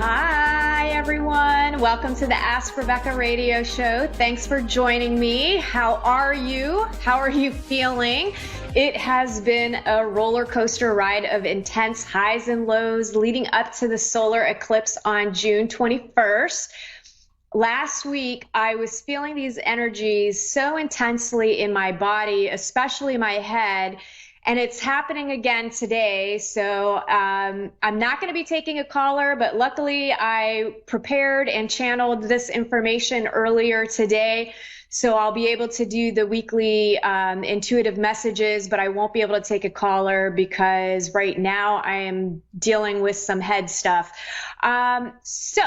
Hi, everyone. Welcome to the Ask Rebecca radio show. Thanks for joining me. How are you? How are you feeling? It has been a roller coaster ride of intense highs and lows leading up to the solar eclipse on June 21st. Last week, I was feeling these energies so intensely in my body, especially my head. And it's happening again today. So I'm not going to be taking a caller, but luckily I prepared and channeled this information earlier today. So I'll be able to do the weekly intuitive messages, but I won't be able to take a caller because right now I am dealing with some head stuff. So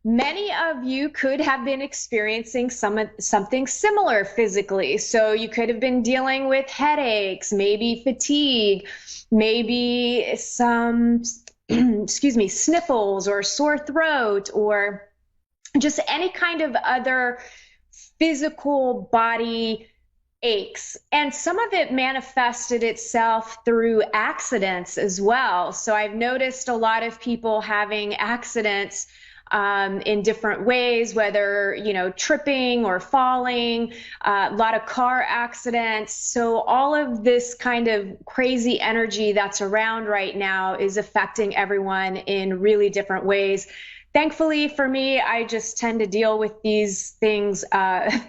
many of you could have been experiencing something similar physically. So you could have been dealing with headaches, maybe fatigue, maybe some, sniffles or sore throat, or just any kind of other physical body aches. And some of it manifested itself through accidents as well. So I've noticed a lot of people having accidents in different ways, whether, tripping or falling, a lot of car accidents. So all of this kind of crazy energy that's around right now is affecting everyone in really different ways. Thankfully for me, I just tend to deal with these things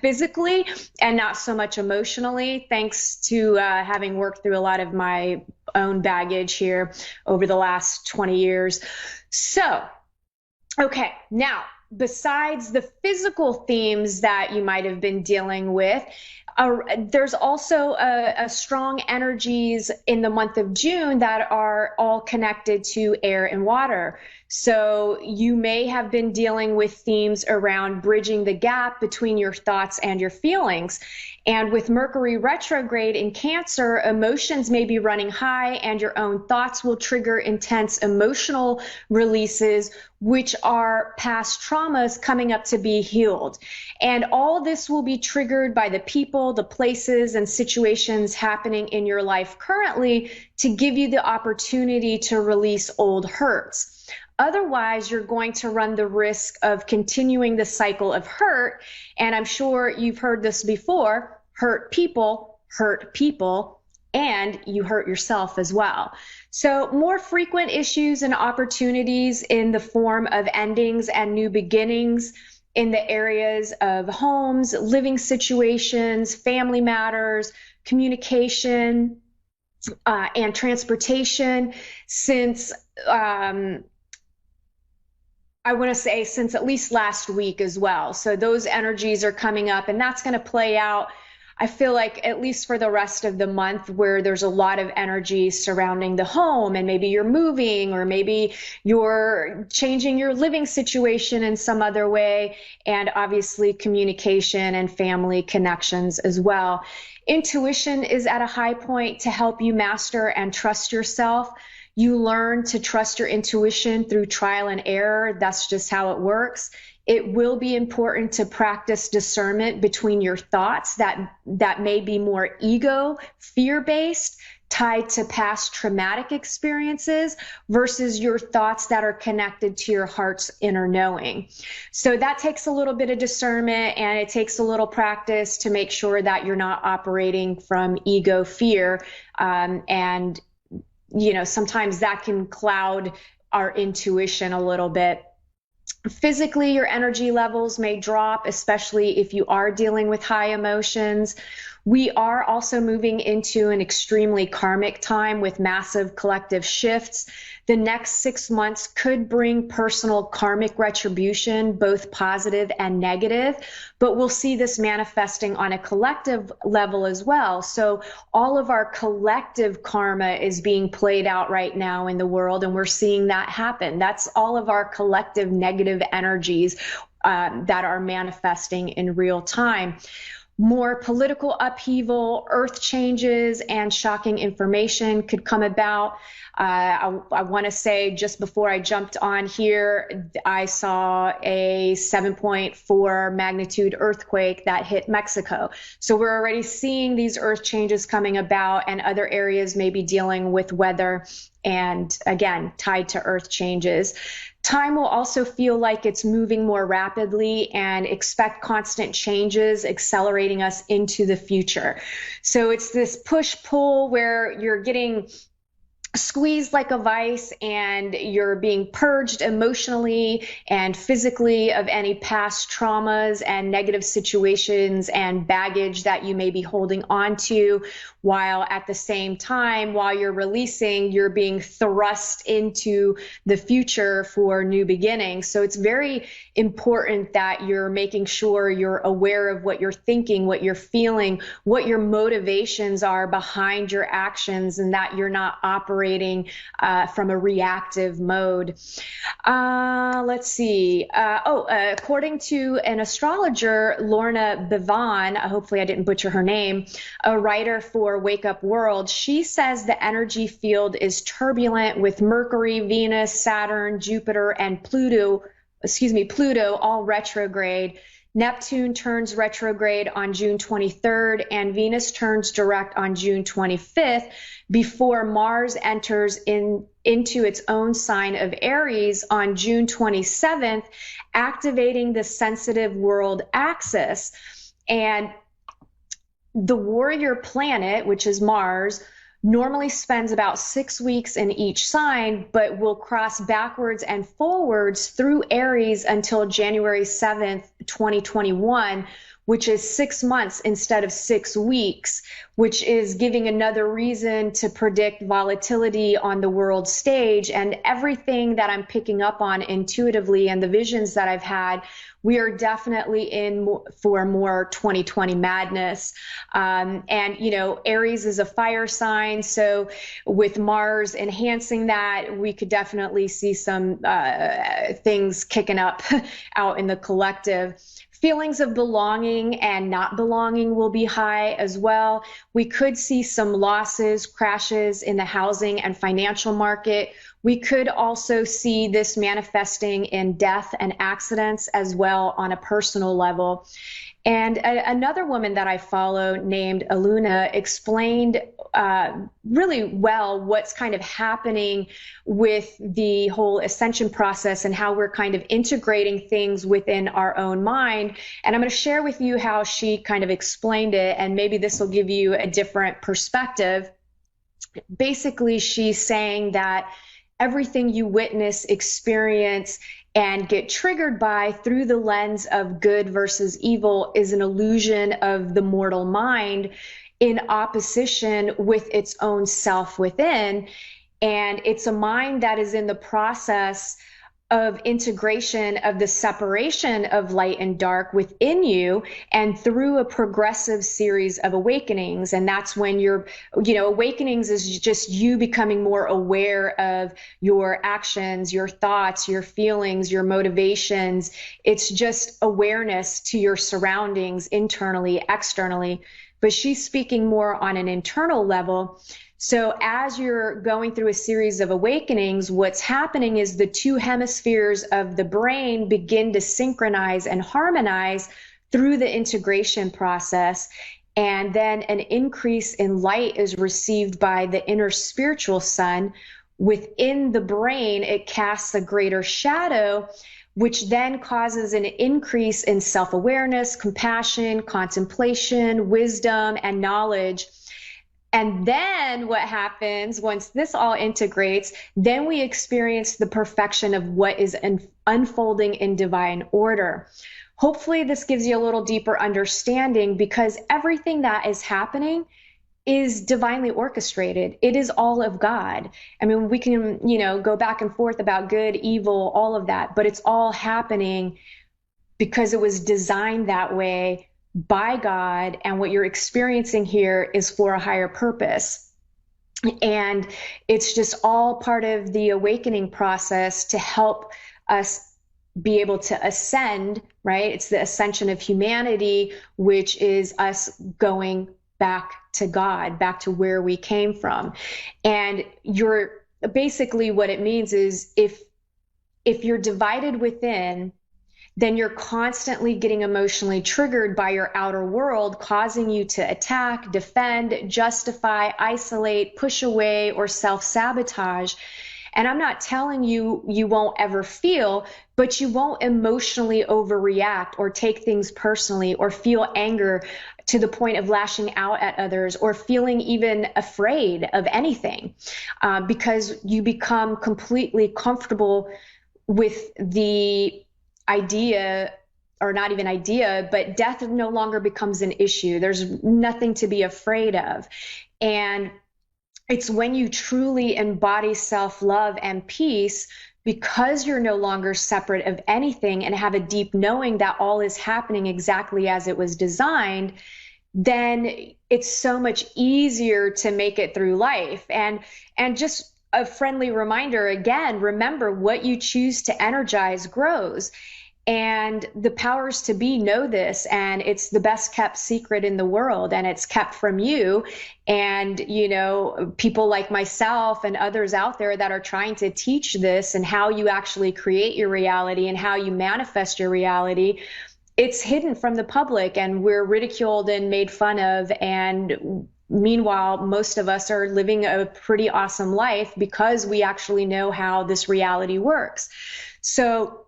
physically and not so much emotionally, thanks to having worked through a lot of my own baggage here over the last 20 years. So, okay, now, besides the physical themes that you might have been dealing with, there's also a strong energies in the month of June that are all connected to air and water. So you may have been dealing with themes around bridging the gap between your thoughts and your feelings. And with Mercury retrograde in Cancer, emotions may be running high and your own thoughts will trigger intense emotional releases, which are past traumas coming up to be healed. And all this will be triggered by the people, the places, and situations happening in your life currently to give you the opportunity to release old hurts. Otherwise, you're going to run the risk of continuing the cycle of hurt. And I'm sure you've heard this before: hurt people, and you hurt yourself as well. So more frequent issues and opportunities in the form of endings and new beginnings in the areas of homes, living situations, family matters, communication, and transportation since I want to say since at least last week as well. So those energies are coming up, and that's going to play out, I feel like, at least for the rest of the month, where there's a lot of energy surrounding the home, and maybe you're moving, or maybe you're changing your living situation in some other way, and obviously communication and family connections as well. Intuition is at a high point to help you master and trust yourself. You learn to trust your intuition through trial and error. That's just how it works. It will be important to practice discernment between your thoughts that may be more ego, fear-based, tied to past traumatic experiences, versus your thoughts that are connected to your heart's inner knowing. So that takes a little bit of discernment, and it takes a little practice to make sure that you're not operating from ego, fear, and sometimes that can cloud our intuition a little bit. Physically, your energy levels may drop, especially if you are dealing with high emotions. We are also moving into an extremely karmic time with massive collective shifts. The next 6 months could bring personal karmic retribution, both positive and negative, but we'll see this manifesting on a collective level as well. So all of our collective karma is being played out right now in the world, and we're seeing that happen. That's all of our collective negative energies that are manifesting in real time. More political upheaval, earth changes, and shocking information could come about. I want to say, just before I jumped on here, I saw a 7.4 magnitude earthquake that hit Mexico. So we're already seeing these earth changes coming about, and other areas may be dealing with weather and again, tied to earth changes. Time will also feel like it's moving more rapidly, and expect constant changes accelerating us into the future. So it's this push pull where you're getting squeezed like a vice, and you're being purged emotionally and physically of any past traumas and negative situations and baggage that you may be holding on to, while at the same time, while you're releasing, you're being thrust into the future for new beginnings. So it's very important that you're making sure you're aware of what you're thinking, what you're feeling, what your motivations are behind your actions, and that you're not operating from a reactive mode. Let's see. According to an astrologer, Lorna Bevan, hopefully I didn't butcher her name, a writer for Wake Up World, she says the energy field is turbulent with Mercury, Venus, Saturn, Jupiter, and Pluto all retrograde. Neptune turns retrograde on June 23rd, and Venus turns direct on June 25th, before Mars enters into its own sign of Aries on June 27th, activating the sensitive world axis. And the warrior planet, which is Mars, normally spends about 6 weeks in each sign, but will cross backwards and forwards through Aries until January 7th, 2021, which is 6 months instead of 6 weeks, which is giving another reason to predict volatility on the world stage. And everything that I'm picking up on intuitively and the visions that I've had, we are definitely in for more 2020 madness. And, Aries is a fire sign. So with Mars enhancing that, we could definitely see some things kicking up out in the collective. Feelings of belonging and not belonging will be high as well. We could see some losses, crashes in the housing and financial market. We could also see this manifesting in death and accidents as well on a personal level. And another woman that I follow named Aluna explained really well what's kind of happening with the whole ascension process and how we're kind of integrating things within our own mind. And I'm going to share with you how she kind of explained it, and maybe this will give you a different perspective. Basically, she's saying that everything you witness, experience, and get triggered by through the lens of good versus evil is an illusion of the mortal mind in opposition with its own self within. And it's a mind that is in the process of integration of the separation of light and dark within you, and through a progressive series of awakenings. And that's when awakenings is just you becoming more aware of your actions, your thoughts, your feelings, your motivations. It's just awareness to your surroundings internally, externally. But she's speaking more on an internal level. So as you're going through a series of awakenings, what's happening is the two hemispheres of the brain begin to synchronize and harmonize through the integration process. And then an increase in light is received by the inner spiritual sun. Within the brain, it casts a greater shadow, which then causes an increase in self-awareness, compassion, contemplation, wisdom, and knowledge. And then what happens once this all integrates, then we experience the perfection of what is unfolding in divine order. Hopefully this gives you a little deeper understanding, because everything that is happening is divinely orchestrated. It is all of God. I mean, we can, go back and forth about good, evil, all of that, but it's all happening because it was designed that way by God, and what you're experiencing here is for a higher purpose. And it's just all part of the awakening process to help us be able to ascend, right? It's the ascension of humanity, which is us going back to God, back to where we came from. And basically what it means is if you're divided within, then you're constantly getting emotionally triggered by your outer world, causing you to attack, defend, justify, isolate, push away, or self-sabotage. And I'm not telling you you won't ever feel, but you won't emotionally overreact or take things personally or feel anger to the point of lashing out at others or feeling even afraid of anything, because you become completely comfortable with the idea, or not even idea, but death no longer becomes an issue. There's nothing to be afraid of. And it's when you truly embody self-love and peace, because you're no longer separate of anything and have a deep knowing that all is happening exactly as it was designed, then it's so much easier to make it through life. And just a friendly reminder again, remember, what you choose to energize grows. And the powers to be know this, and it's the best kept secret in the world, and it's kept from you. And, you know, people like myself and others out there that are trying to teach this and how you actually create your reality and how you manifest your reality, it's hidden from the public and we're ridiculed and made fun of. And meanwhile, most of us are living a pretty awesome life because we actually know how this reality works. So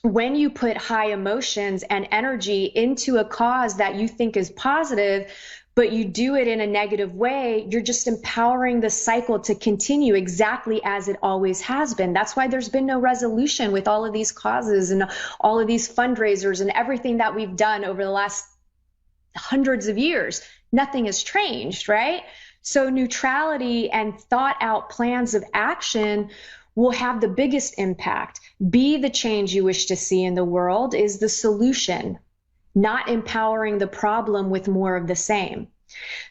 when you put high emotions and energy into a cause that you think is positive, but you do it in a negative way, you're just empowering the cycle to continue exactly as it always has been. That's why there's been no resolution with all of these causes and all of these fundraisers and everything that we've done over the last hundreds of years. Nothing has changed, right? So neutrality and thought out plans of action will have the biggest impact. Be the change you wish to see in the world is the solution, not empowering the problem with more of the same.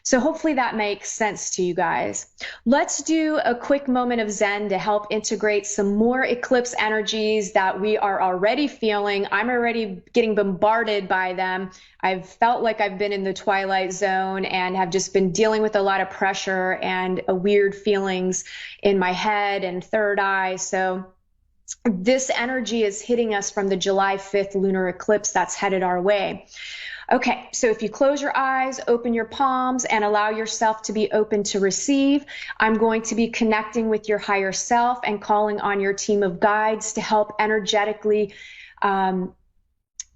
So hopefully that makes sense to you guys. Let's do a quick moment of Zen to help integrate some more eclipse energies that we are already feeling. I'm already getting bombarded by them. I've felt like I've been in the twilight zone and have just been dealing with a lot of pressure and weird feelings in my head and third eye. So this energy is hitting us from the July 5th lunar eclipse that's headed our way. Okay, so if you close your eyes, open your palms, and allow yourself to be open to receive, I'm going to be connecting with your higher self and calling on your team of guides to help energetically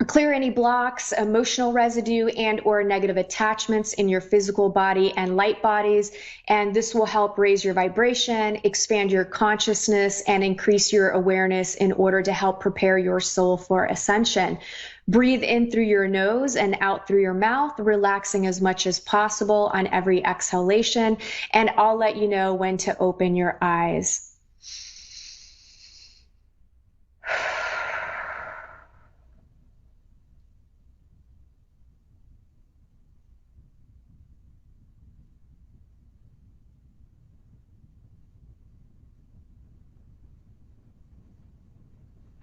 clear any blocks, emotional residue, and or negative attachments in your physical body and light bodies. And this will help raise your vibration, expand your consciousness, and increase your awareness in order to help prepare your soul for ascension. Breathe in through your nose and out through your mouth, relaxing as much as possible on every exhalation. And I'll let you know when to open your eyes.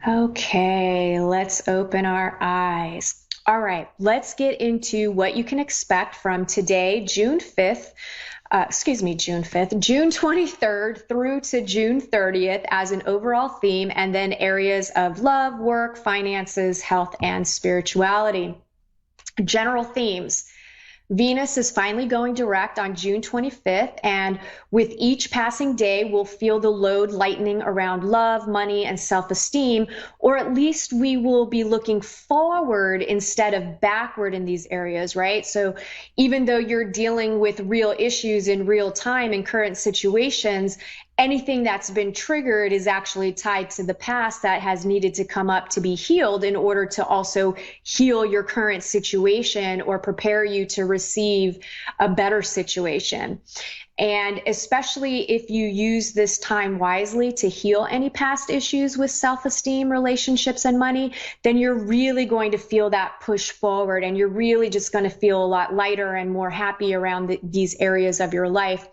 Okay, let's open our eyes. All right, let's get into what you can expect from today, June 23rd through to June 30th as an overall theme, and then areas of love, work, finances, health, and spirituality. General themes. Venus is finally going direct on June 25th, and with each passing day, we'll feel the load lightening around love, money, and self-esteem, or at least we will be looking forward instead of backward in these areas, right? So even though you're dealing with real issues in real time in current situations, anything that's been triggered is actually tied to the past that has needed to come up to be healed in order to also heal your current situation or prepare you to receive a better situation. And especially if you use this time wisely to heal any past issues with self-esteem, relationships, and money, then you're really going to feel that push forward, and you're really just going to feel a lot lighter and more happy around these areas of your life.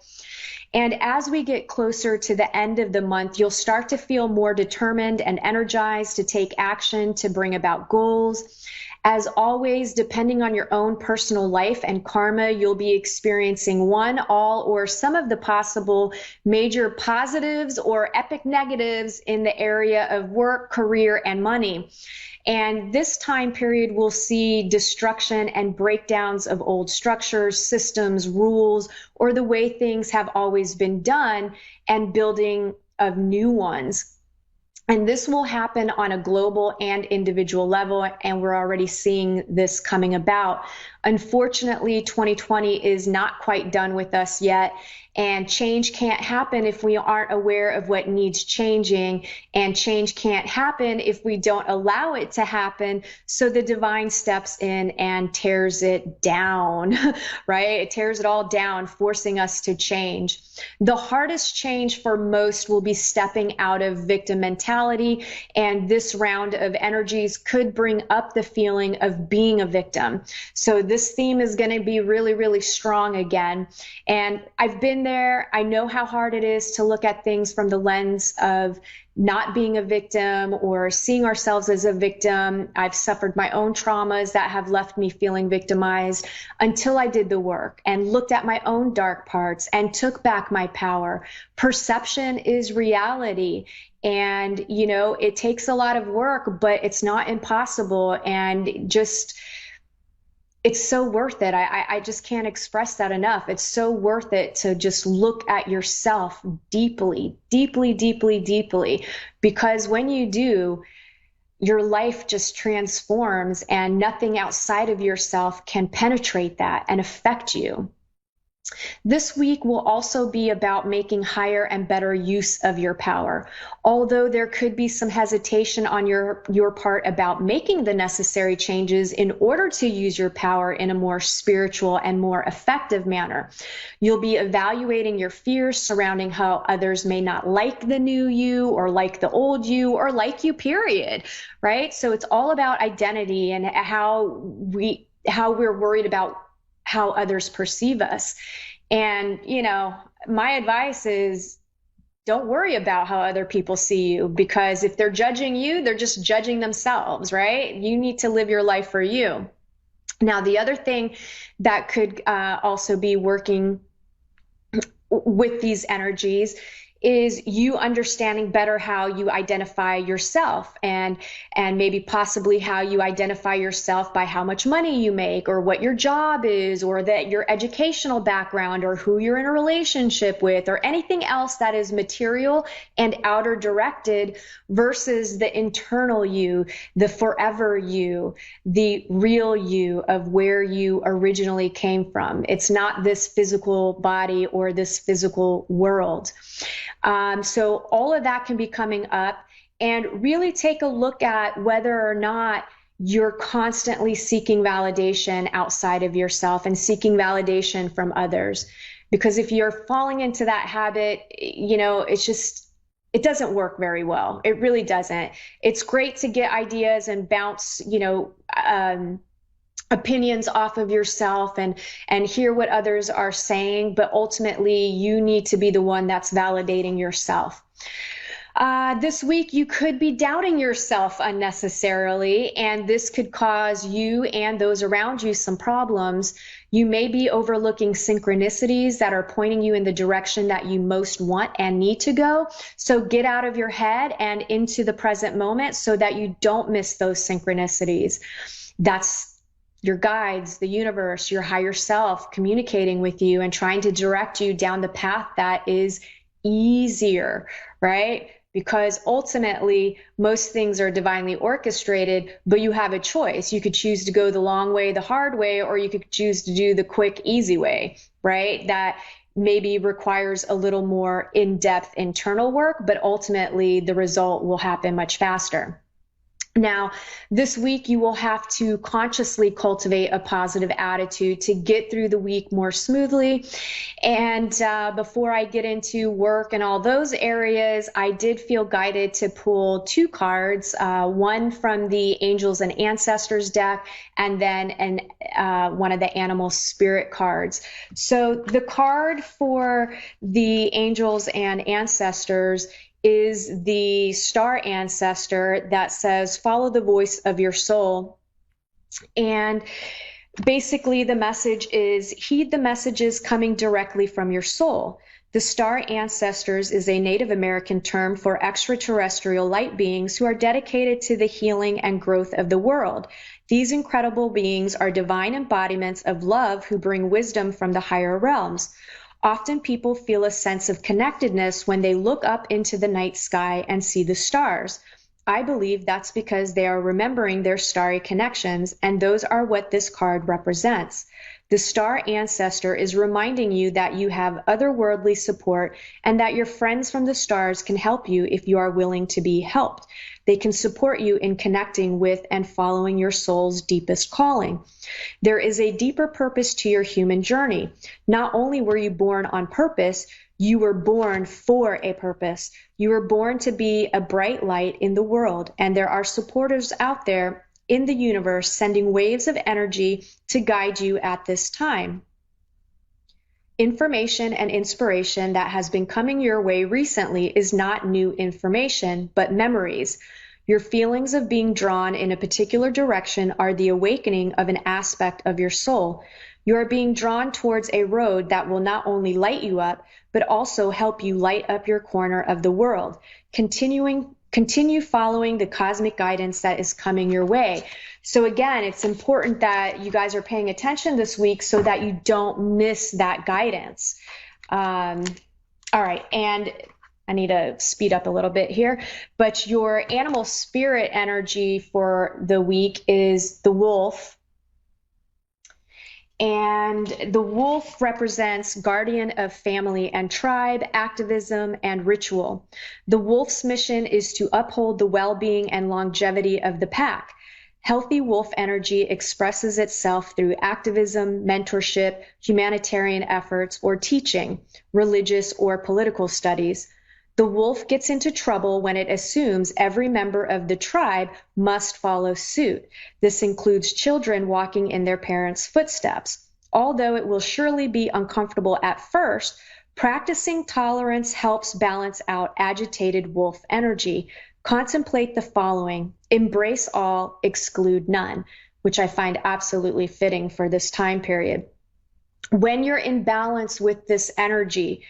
And as we get closer to the end of the month, you'll start to feel more determined and energized to take action to bring about goals. As always, depending on your own personal life and karma, you'll be experiencing one, all, or some of the possible major positives or epic negatives in the area of work, career, and money. And this time period will see destruction and breakdowns of old structures, systems, rules, or the way things have always been done, and building of new ones. And this will happen on a global and individual level, and we're already seeing this coming about. Unfortunately, 2020 is not quite done with us yet, and change can't happen if we aren't aware of what needs changing, and change can't happen if we don't allow it to happen. So the divine steps in and tears it down, right? It tears it all down, forcing us to change. The hardest change for most will be stepping out of victim mentality, and this round of energies could bring up the feeling of being a victim. So this theme is going to be really, really strong again. And I've been there. I know how hard it is to look at things from the lens of not being a victim or seeing ourselves as a victim. I've suffered my own traumas that have left me feeling victimized until I did the work and looked at my own dark parts and took back my power. Perception is reality. And, you know, it takes a lot of work, but it's not impossible. And just, it's so worth it. I just can't express that enough. It's so worth it to just look at yourself deeply, deeply, deeply, deeply, because when you do, your life just transforms and nothing outside of yourself can penetrate that and affect you. This week will also be about making higher and better use of your power. Although there could be some hesitation on your part about making the necessary changes in order to use your power in a more spiritual and more effective manner. You'll be evaluating your fears surrounding how others may not like the new you or like the old you or like you, period, right? So it's all about identity and how we're worried about how others perceive us. And, you know, my advice is don't worry about how other people see you, because if they're judging you, they're just judging themselves, right? You need to live your life for you. Now, the other thing that could also be working with these energies is you understanding better how you identify yourself, and maybe possibly how you identify yourself by how much money you make or what your job is or that your educational background or who you're in a relationship with or anything else that is material and outer directed versus the internal you, the forever you, the real you of where you originally came from. It's not this physical body or this physical world. So all of that can be coming up, and really take a look at whether or not you're constantly seeking validation outside of yourself and seeking validation from others. Because if you're falling into that habit, you know, it doesn't work very well. It really doesn't. It's great to get ideas and bounce, you know, opinions off of yourself and hear what others are saying, but ultimately you need to be the one that's validating yourself. This week you could be doubting yourself unnecessarily, and this could cause you and those around you some problems. You may be overlooking synchronicities that are pointing you in the direction that you most want and need to go. So get out of your head and into the present moment so that you don't miss those synchronicities. That's your guides, the universe, your higher self communicating with you and trying to direct you down the path that is easier, right? Because ultimately, most things are divinely orchestrated, but you have a choice. You could choose to go the long way, the hard way, or you could choose to do the quick, easy way, right? That maybe requires a little more in-depth internal work, but ultimately the result will happen much faster. Now, this week, you will have to consciously cultivate a positive attitude to get through the week more smoothly. And before I get into work and all those areas, I did feel guided to pull two cards, one from the Angels and Ancestors deck, and then one of the Animal Spirit cards. So the card for the Angels and Ancestors is the star ancestor that says, follow the voice of your soul. And basically the message is, heed the messages coming directly from your soul. The star ancestors is a Native American term for extraterrestrial light beings who are dedicated to the healing and growth of the world. These incredible beings are divine embodiments of love who bring wisdom from the higher realms. Often people feel a sense of connectedness when they look up into the night sky and see the stars. I believe that's because they are remembering their starry connections, and those are what this card represents. The star ancestor is reminding you that you have otherworldly support and that your friends from the stars can help you if you are willing to be helped. They can support you in connecting with and following your soul's deepest calling. There is a deeper purpose to your human journey. Not only were you born on purpose, you were born for a purpose. You were born to be a bright light in the world, and there are supporters out there in the universe sending waves of energy to guide you at this time. Information and inspiration that has been coming your way recently is not new information, but memories. Your feelings of being drawn in a particular direction are the awakening of an aspect of your soul. You are being drawn towards a road that will not only light you up, but also help you light up your corner of the world. Continue following the cosmic guidance that is coming your way. So again, it's important that you guys are paying attention this week so that you don't miss that guidance. All right, and I need to speed up a little bit here, but your animal spirit energy for the week is the wolf. And the wolf represents guardian of family and tribe, activism, and ritual. The wolf's mission is to uphold the well-being and longevity of the pack. Healthy wolf energy expresses itself through activism, mentorship, humanitarian efforts, or teaching, religious or political studies. The wolf gets into trouble when it assumes every member of the tribe must follow suit. This includes children walking in their parents' footsteps. Although it will surely be uncomfortable at first, practicing tolerance helps balance out agitated wolf energy. Contemplate the following: embrace all, exclude none, which I find absolutely fitting for this time period. When you're in balance with this energy,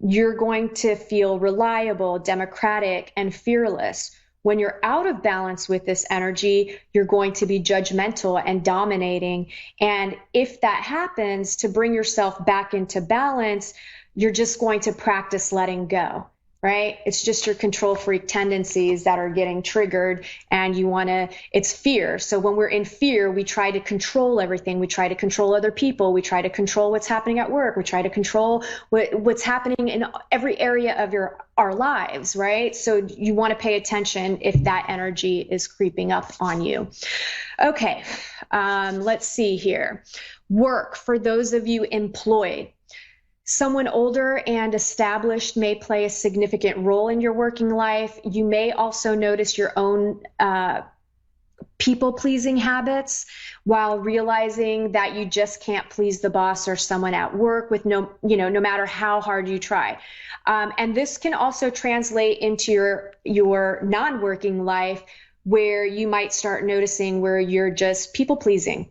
you're going to feel reliable, democratic, and fearless. When you're out of balance with this energy, you're going to be judgmental and dominating. And if that happens, to bring yourself back into balance, you're just going to practice letting go, right? It's just your control freak tendencies that are getting triggered, and it's fear. So when we're in fear, we try to control everything. We try to control other people. We try to control what's happening at work. We try to control what's happening in every area of our lives, right? So you want to pay attention if that energy is creeping up on you. Okay, let's see here. Work, for those of you employed. Someone older and established may play a significant role in your working life. You may also notice your own people-pleasing habits while realizing that you just can't please the boss or someone at work with no matter how hard you try. And this can also translate into your non-working life, where you might start noticing where you're just people-pleasing.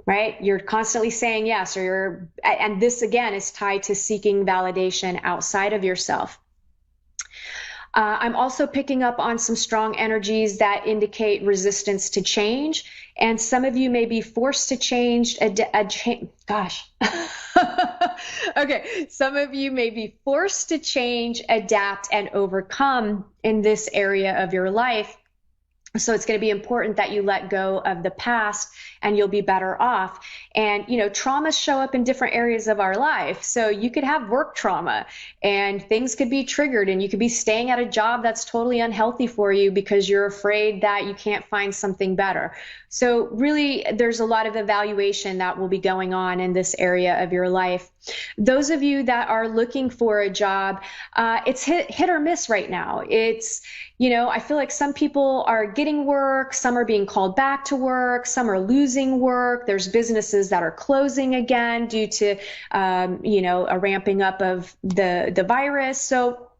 Right? You're constantly saying yes, and this again is tied to seeking validation outside of yourself. I'm also picking up on some strong energies that indicate resistance to change, and some of you may be forced to change. Okay, some of you may be forced to change, adapt, and overcome in this area of your life. So it's going to be important that you let go of the past, and you'll be better off. And, traumas show up in different areas of our life. So you could have work trauma, and things could be triggered, and you could be staying at a job that's totally unhealthy for you because you're afraid that you can't find something better. So really, there's a lot of evaluation that will be going on in this area of your life. Those of you that are looking for a job, it's hit or miss right now. I feel like some people are getting work, some are being called back to work, some are losing work. There's businesses that are closing again due to, a ramping up of the virus. So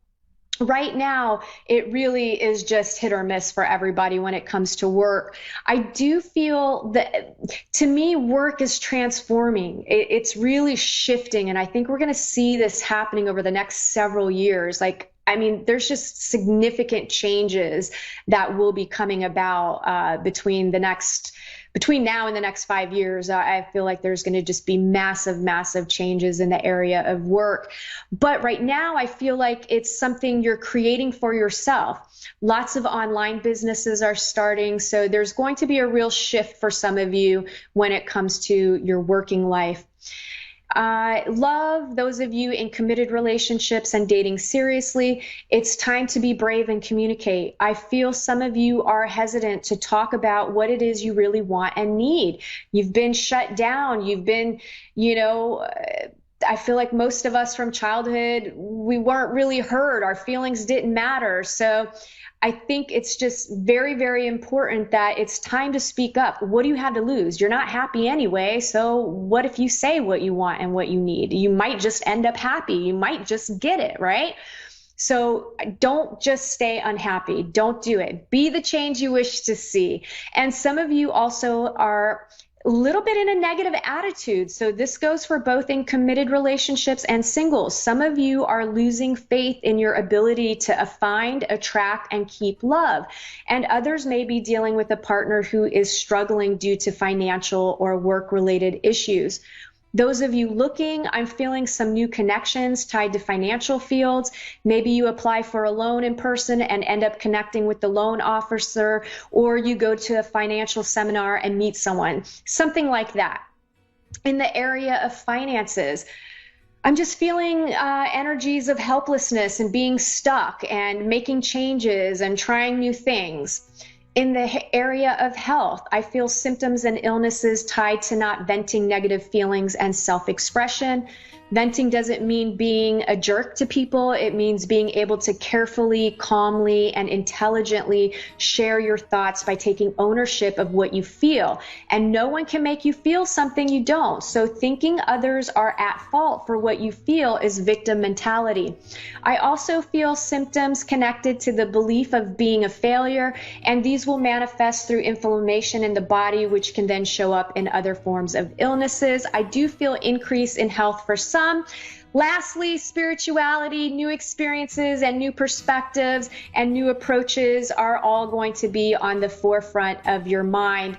right now, it really is just hit or miss for everybody when it comes to work. I do feel that, to me, work is transforming. It's really shifting. And I think we're going to see this happening over the next several years. Like, I mean, there's just significant changes that will be coming about between now and the next 5 years. I feel like there's going to just be massive, massive changes in the area of work. But right now, I feel like it's something you're creating for yourself. Lots of online businesses are starting. So there's going to be a real shift for some of you when it comes to your working life. Love, those of you in committed relationships and dating seriously, it's time to be brave and communicate. I feel some of you are hesitant to talk about what it is you really want and need. You've been shut down. You've been, you know, I feel like most of us from childhood, we weren't really heard. Our feelings didn't matter. So I think it's just very, very important that it's time to speak up. What do you have to lose? You're not happy anyway. So what if you say what you want and what you need? You might just end up happy. You might just get it, right? So don't just stay unhappy. Don't do it. Be the change you wish to see. And some of you also are a little bit in a negative attitude. So this goes for both in committed relationships and singles. Some of you are losing faith in your ability to find, attract, and keep love. And others may be dealing with a partner who is struggling due to financial or work-related issues. Those of you looking, I'm feeling some new connections tied to financial fields. Maybe you apply for a loan in person and end up connecting with the loan officer, or you go to a financial seminar and meet someone, something like that. In the area of finances, I'm just feeling energies of helplessness and being stuck and making changes and trying new things. In the area of health, I feel symptoms and illnesses tied to not venting negative feelings and self-expression. Venting doesn't mean being a jerk to people. It means being able to carefully, calmly, and intelligently share your thoughts by taking ownership of what you feel. And no one can make you feel something you don't. So thinking others are at fault for what you feel is victim mentality. I also feel symptoms connected to the belief of being a failure, and these will manifest through inflammation in the body, which can then show up in other forms of illnesses. I do feel increase in health for some. Lastly, spirituality, new experiences and new perspectives and new approaches are all going to be on the forefront of your mind.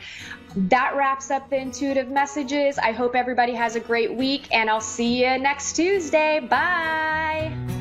That wraps up the intuitive messages. I hope everybody has a great week, and I'll see you next Tuesday. Bye.